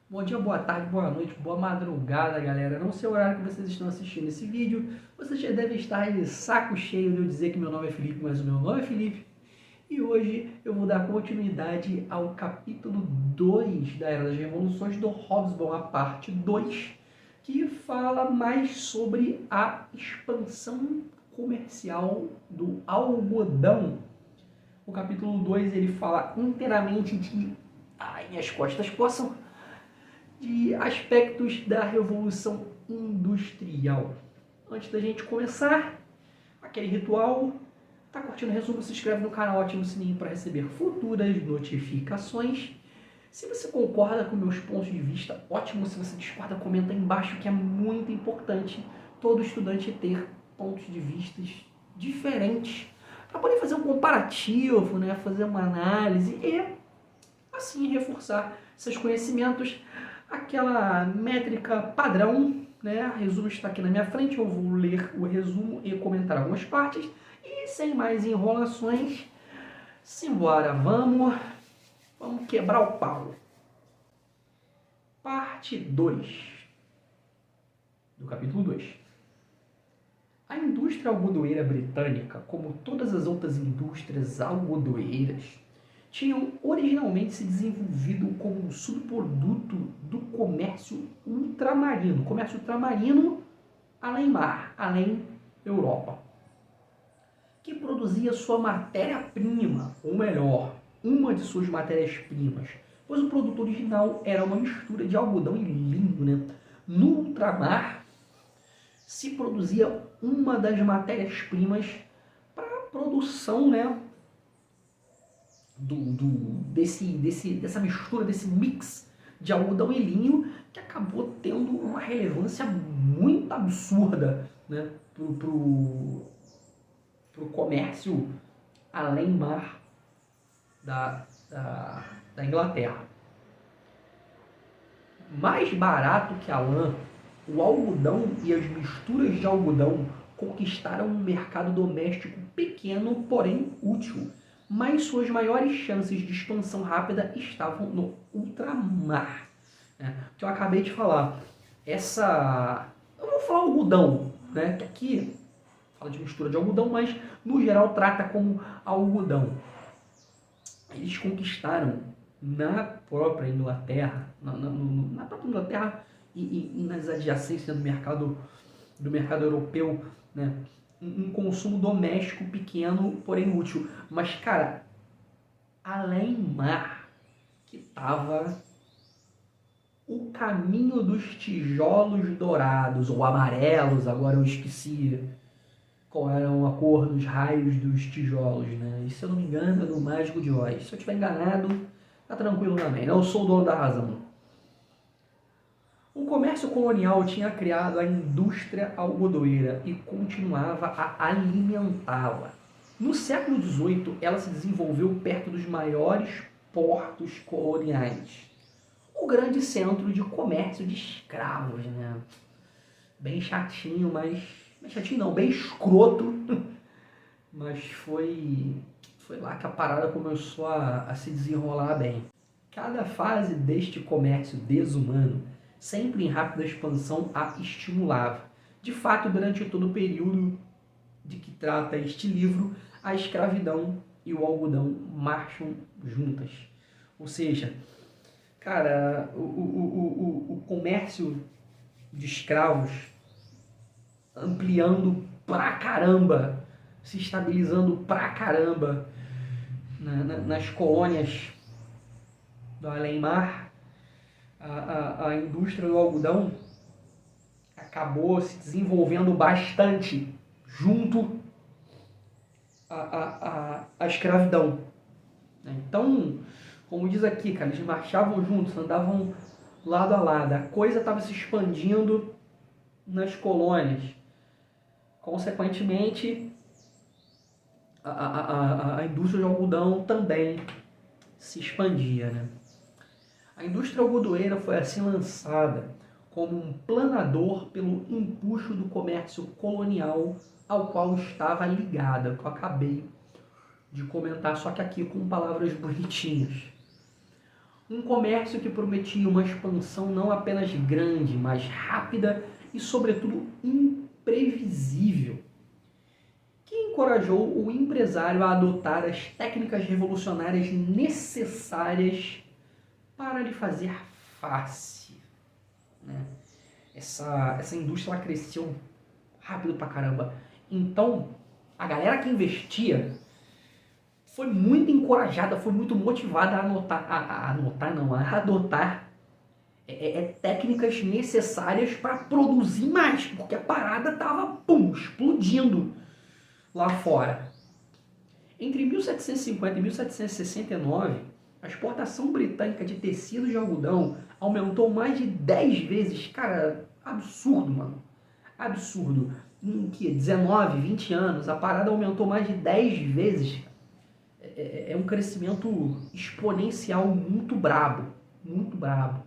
Bom dia, boa tarde, boa noite, boa madrugada, galera. Não sei o horário que vocês estão assistindo esse vídeo. Vocês já devem estar de saco cheio de eu dizer que meu nome é Felipe, mas o meu nome é Felipe. E hoje eu vou dar continuidade ao capítulo 2 da Era das Revoluções do Hobsbawm, a parte 2, que fala mais sobre a expansão comercial do algodão. O capítulo 2 ele fala inteiramente de... Ai, minhas costas coçam. De aspectos da Revolução Industrial. Antes da gente começar, aquele ritual, tá curtindo o resumo, se inscreve no canal, ativa o sininho para receber futuras notificações. Se você concorda com meus pontos de vista, ótimo. Se você discorda, comenta aí embaixo, que é muito importante todo estudante ter pontos de vista diferentes para poder fazer um comparativo, né? Fazer uma análise e assim reforçar seus conhecimentos. Aquela métrica padrão, né? O resumo está aqui na minha frente, eu vou ler o resumo e comentar algumas partes. E sem mais enrolações, simbora, vamos quebrar o pau. Parte 2 do capítulo 2. A indústria algodoeira britânica, como todas as outras indústrias algodoeiras, tinham originalmente se desenvolvido como um subproduto do comércio ultramarino. Comércio ultramarino além mar, além Europa. Que produzia sua matéria-prima, ou melhor, uma de suas matérias-primas, pois o produto original era uma mistura de algodão e linho, né? No ultramar se produzia uma das matérias-primas para a produção, né? Dessa mistura, desse mix de algodão e linho, que acabou tendo uma relevância muito absurda, né, pro comércio além mar da Inglaterra. Mais barato que a lã, o algodão e as misturas de algodão conquistaram um mercado doméstico pequeno, porém útil. Mas suas maiores chances de expansão rápida estavam no ultramar. Que eu acabei de falar. Eu vou falar algodão, né? Que aqui fala de mistura de algodão, mas no geral trata como algodão. Eles conquistaram na própria Inglaterra, na própria Inglaterra e nas adjacências do mercado europeu, né? Um consumo doméstico pequeno, porém útil. Mas, cara, além mar, que tava o caminho dos tijolos dourados, ou amarelos, agora eu esqueci qual era a cor dos raios dos tijolos, né? E se eu não me engano, é do Mágico de Oz. Se eu estiver enganado, tá tranquilo também. Não sou o dono da razão. O comércio colonial tinha criado a indústria algodoeira e continuava a alimentá-la. No século XVIII, ela se desenvolveu perto dos maiores portos coloniais. O grande centro de comércio de escravos, né? Bem chatinho, mas... chatinho não, bem escroto. Mas foi lá que a parada começou a se desenrolar bem. Cada fase deste comércio desumano, sempre em rápida expansão, a estimulava. De fato, durante todo o período de que trata este livro, a escravidão e o algodão marcham juntas. Ou seja, cara, o comércio de escravos ampliando pra caramba, se estabilizando pra caramba nas colônias do além-mar. A indústria do algodão acabou se desenvolvendo bastante junto à escravidão. Então, como diz aqui, cara, eles marchavam juntos, andavam lado a lado. A coisa estava se expandindo nas colônias. Consequentemente, a indústria de algodão também se expandia, né? A indústria algodoeira foi assim lançada como um planador pelo empuxo do comércio colonial ao qual estava ligada, que eu acabei de comentar, só que aqui com palavras bonitinhas. Um comércio que prometia uma expansão não apenas grande, mas rápida e, sobretudo, imprevisível, que encorajou o empresário a adotar as técnicas revolucionárias necessárias para lhe fazer face. Né? Essa indústria ela cresceu rápido pra caramba. Então, a galera que investia foi muito encorajada, foi muito motivada a adotar técnicas necessárias para produzir mais, porque a parada estava explodindo lá fora. Entre 1750 e 1769, a exportação britânica de tecido de algodão aumentou mais de 10 vezes. Cara, absurdo, mano. Absurdo. Em 19, 20 anos, a parada aumentou mais de 10 vezes. É um crescimento exponencial muito brabo. Muito brabo.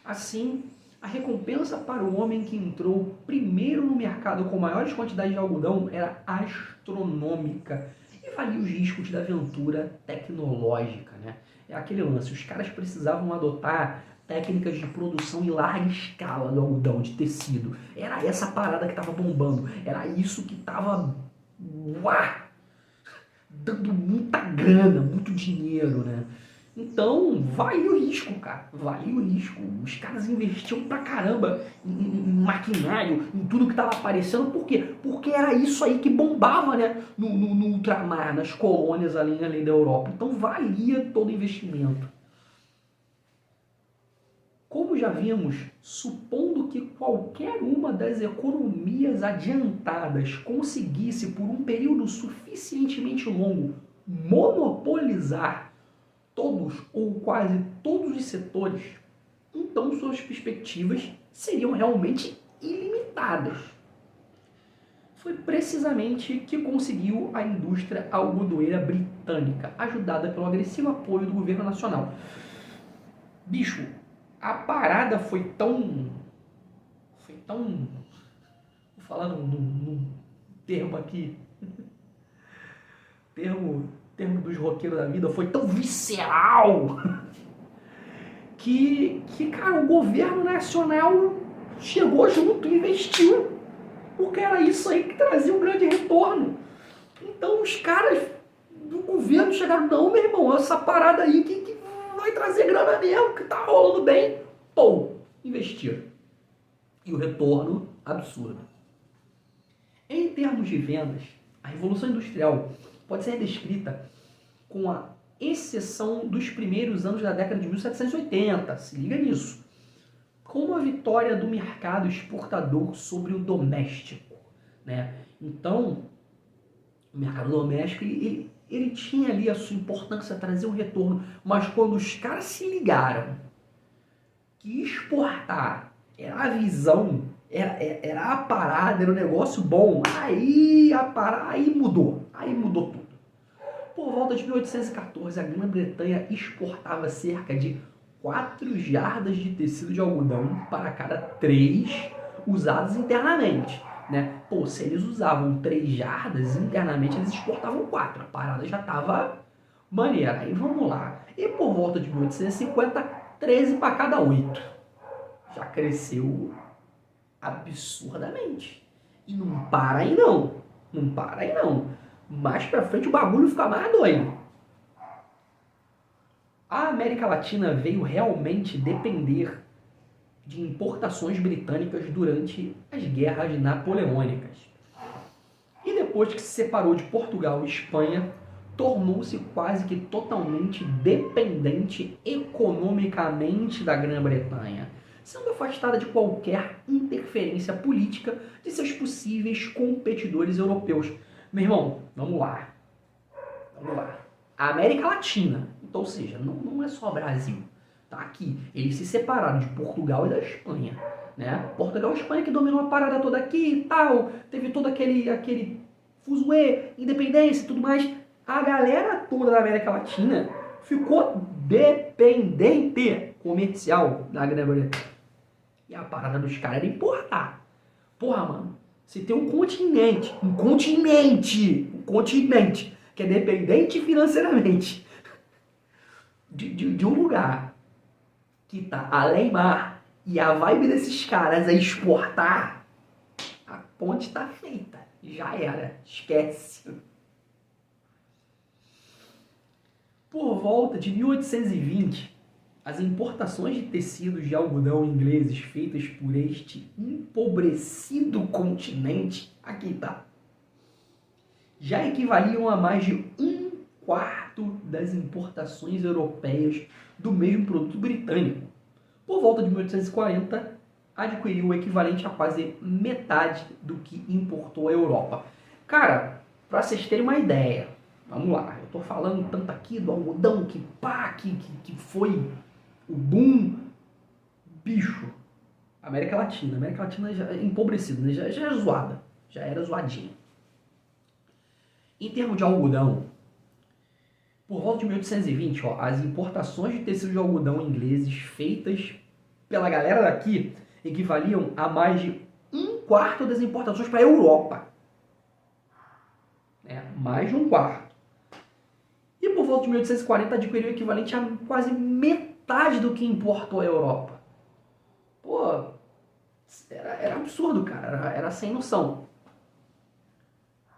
Assim, a recompensa para o homem que entrou primeiro no mercado com maiores quantidades de algodão era astronômica e valia os riscos da aventura tecnológica, né? É aquele lance, os caras precisavam adotar técnicas de produção em larga escala do algodão, de tecido. Era essa parada que estava bombando, era isso que estava dando muita grana, muito dinheiro, né? Então, vale o risco, cara. Vale o risco. Os caras investiam pra caramba em maquinário, em tudo que tava aparecendo. Por quê? Porque era isso aí que bombava, né? No ultramar, nas colônias além da Europa. Então, valia todo o investimento. Como já vimos, supondo que qualquer uma das economias adiantadas conseguisse, por um período suficientemente longo, monopolizar todos ou quase todos os setores, então suas perspectivas seriam realmente ilimitadas. Foi precisamente que conseguiu a indústria algodoeira britânica, ajudada pelo agressivo apoio do governo nacional. Bicho, a parada foi tão... Vou falar num termo aqui... termo dos roqueiros da vida, foi tão visceral que, cara, o governo nacional chegou junto e investiu, porque era isso aí que trazia um grande retorno. Então os caras do governo chegaram, não, meu irmão, essa parada aí que vai trazer grana mesmo, que tá rolando bem, investiram. E o retorno, absurdo. Em termos de vendas, a Revolução Industrial pode ser descrita com a exceção dos primeiros anos da década de 1780, se liga nisso, como a vitória do mercado exportador sobre o doméstico, né? Então, o mercado doméstico ele tinha ali a sua importância, trazer um retorno, mas quando os caras se ligaram que exportar era a visão, era a parada, era um negócio bom, aí mudou tudo. Por volta de 1814, a Grã-Bretanha exportava cerca de 4 jardas de tecido de algodão para cada 3 usados internamente, né? Se eles usavam 3 jardas internamente, eles exportavam 4. A parada já estava maneira. Aí vamos lá. E por volta de 1850, 13 para cada 8. Já cresceu absurdamente. E não para aí não. Não para aí não. Mais pra frente o bagulho fica mais doido. A América Latina veio realmente depender de importações britânicas durante as guerras napoleônicas. E depois que se separou de Portugal e Espanha, tornou-se quase que totalmente dependente economicamente da Grã-Bretanha, sendo afastada de qualquer interferência política de seus possíveis competidores europeus. Meu irmão, vamos lá. A América Latina, então, ou seja, não é só Brasil, tá aqui. Eles se separaram de Portugal e da Espanha, né? Portugal e Espanha que dominou a parada toda aqui e tal, teve todo aquele fuzuê, independência e tudo mais. A galera toda da América Latina ficou dependente comercial da Grã-Bretanha. E a parada dos caras era importar. Porra, mano, você tem um continente que é dependente financeiramente de um lugar que tá além mar e a vibe desses caras é exportar, a ponte tá feita. Já era. Esquece. Por volta de 1820, as importações de tecidos de algodão ingleses feitas por este empobrecido continente, aqui tá, já equivaliam a mais de um quarto das importações europeias do mesmo produto britânico. Por volta de 1840, adquiriu o equivalente a quase metade do que importou a Europa. Cara, para vocês terem uma ideia, vamos lá, eu tô falando tanto aqui do algodão que foi o boom, bicho. América Latina já é empobrecida, né? já é zoada, já era zoadinha. Em termos de algodão, por volta de 1820, as importações de tecido de algodão ingleses feitas pela galera daqui equivaliam a mais de um quarto das importações para a Europa. Mais de um quarto. E por volta de 1840 adquiriu o equivalente a quase metade do que importou a Europa. Pô, era absurdo, cara. Era sem noção.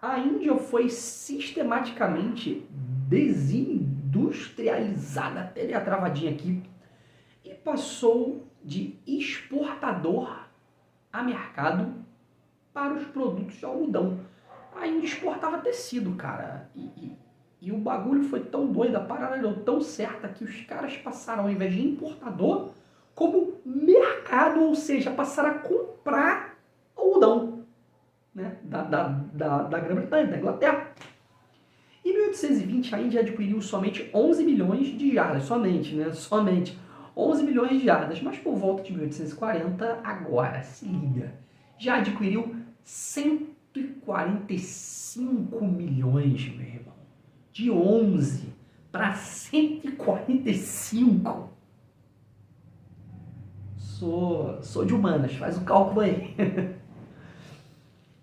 A Índia foi sistematicamente desindustrializada, até a travadinha aqui, e passou de exportador a mercado para os produtos de algodão. A Índia exportava tecido, cara, e o bagulho foi tão doido, a parada deu tão certa que os caras passaram, ao invés de importador, como mercado, ou seja, passaram a comprar algodão, né, da Grã-Bretanha, da Inglaterra. Em 1820, a Índia adquiriu somente 11 milhões de jardas, somente 11 milhões de jardas, mas por volta de 1840, agora, se liga, já adquiriu 145 milhões, meu irmão. De 11 para 145. Sou de humanas, faz o cálculo aí.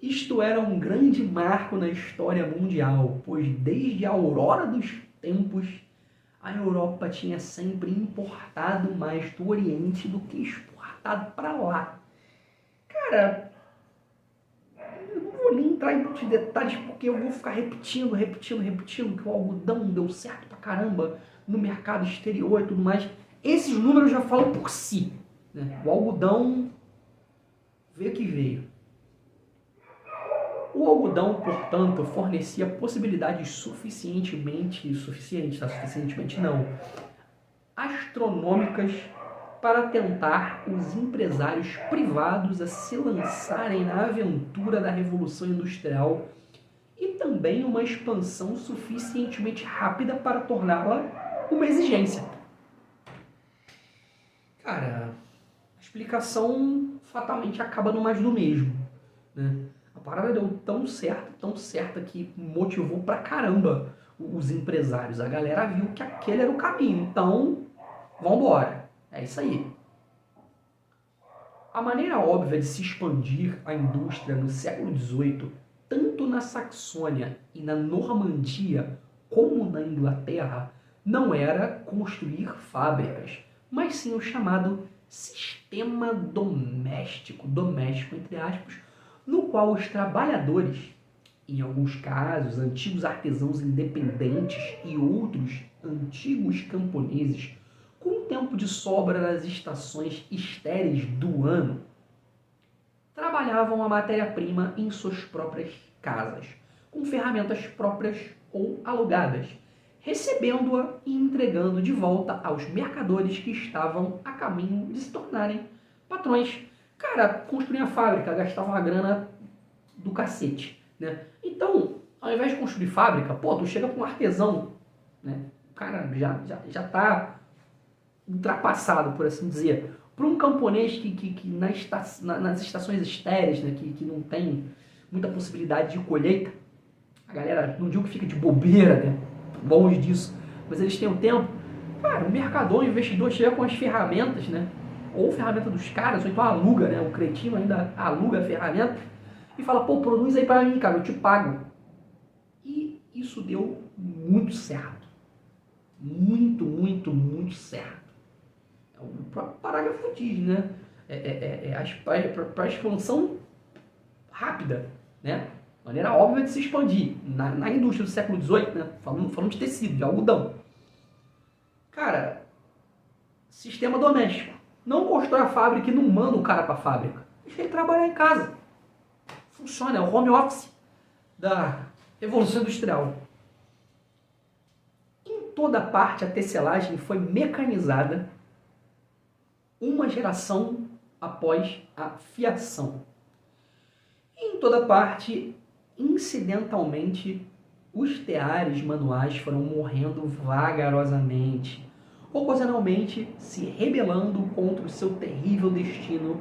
Isto era um grande marco na história mundial, pois desde a aurora dos tempos, a Europa tinha sempre importado mais do Oriente do que exportado para lá. Cara, eu não vou nem entrar em muitos detalhes, porque eu vou ficar repetindo que o algodão deu certo pra caramba no mercado exterior e tudo mais. Esses números já falam por si, né? O algodão veio que veio. O algodão, portanto, fornecia possibilidades suficientemente astronômicas para tentar os empresários privados a se lançarem na aventura da Revolução Industrial e também uma expansão suficientemente rápida para torná-la uma exigência. Cara, a explicação fatalmente acaba no mais do mesmo, né? A parada deu tão certa que motivou pra caramba os empresários. A galera viu que aquele era o caminho, então vambora. É isso aí. A maneira óbvia de se expandir a indústria no século XVIII, tanto na Saxônia e na Normandia, como na Inglaterra, não era construir fábricas, mas sim o chamado sistema doméstico entre aspas, no qual os trabalhadores, em alguns casos antigos artesãos independentes e outros antigos camponeses, com tempo de sobra nas estações estéreis do ano, trabalhavam a matéria-prima em suas próprias casas, com ferramentas próprias ou alugadas, recebendo-a e entregando de volta aos mercadores que estavam a caminho de se tornarem patrões. Cara, construir a fábrica gastava uma grana do cacete, né? Então, ao invés de construir fábrica, pô, tu chega com um artesão, né? O cara já tá ultrapassado, por assim dizer. Para um camponês que nas estações estéreis, né, que não tem muita possibilidade de colheita, a galera, não digo que fica de bobeira, né? Longe disso, mas eles têm o tempo. Cara, o mercador, o investidor chega com as ferramentas, né? Ou ferramenta dos caras, ou então aluga, né? O cretino ainda aluga a ferramenta e fala, pô, produz aí pra mim, cara, eu te pago. E isso deu muito certo. Muito, muito, muito certo. O próprio parágrafo diz, né? Para expansão rápida, né? Maneira óbvia de se expandir. Na indústria do século XVIII, né? Falando de tecido, de algodão. Cara, sistema doméstico. Não constrói a fábrica e não manda o cara para a fábrica. Deixa ele trabalhar em casa. Funciona, é o home office da Revolução Industrial. Em toda parte a tecelagem foi mecanizada uma geração após a fiação. Em toda parte, incidentalmente, os teares manuais foram morrendo vagarosamente, ocasionalmente se rebelando contra o seu terrível destino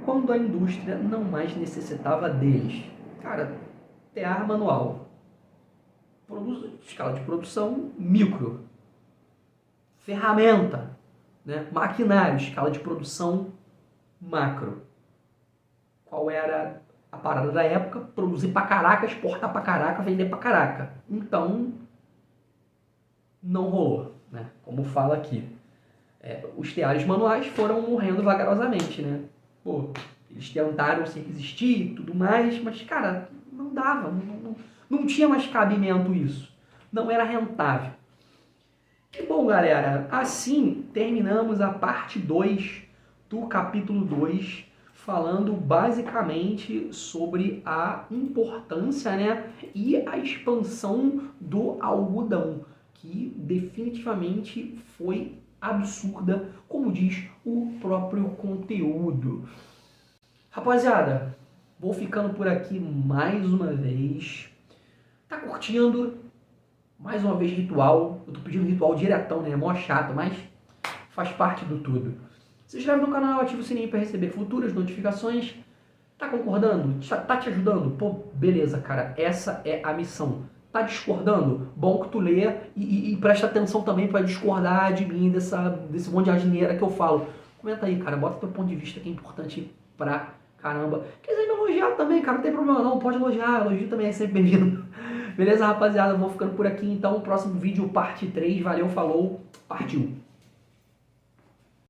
quando a indústria não mais necessitava deles. Cara, tear manual, escala de produção micro, ferramenta, né? Maquinário, escala de produção macro. Qual era a parada da época? Produzir pra caraca, exportar pra caraca, vender pra caraca. Então, não rolou, né? Como fala aqui. Os teares manuais foram morrendo vagarosamente, né? Pô, eles tentaram se resistir e tudo mais, mas, cara, não dava. Não tinha mais cabimento isso. Não era rentável. E bom, galera, assim terminamos a parte 2 do capítulo 2, falando basicamente sobre a importância, né, e a expansão do algodão, que definitivamente foi absurda, como diz o próprio conteúdo. Rapaziada, vou ficando por aqui mais uma vez. Tá curtindo? Mais uma vez ritual. Eu tô pedindo ritual diretão, né? É mó chato, mas faz parte do tudo. Se inscreve no canal, ativa o sininho para receber futuras notificações. Tá concordando? Tá te ajudando? Pô, beleza, cara. Essa é a missão. Tá discordando? Bom que tu lê e presta atenção também para discordar de mim, desse monte de asneira que eu falo. Comenta aí, cara. Bota teu ponto de vista que é importante pra caramba. Quiser me elogiar também, cara. Não tem problema não. Pode elogiar. Elogio também é sempre bem-vindo. Beleza, rapaziada? Vou ficando por aqui. Então, próximo vídeo, parte 3. Valeu, falou. Partiu.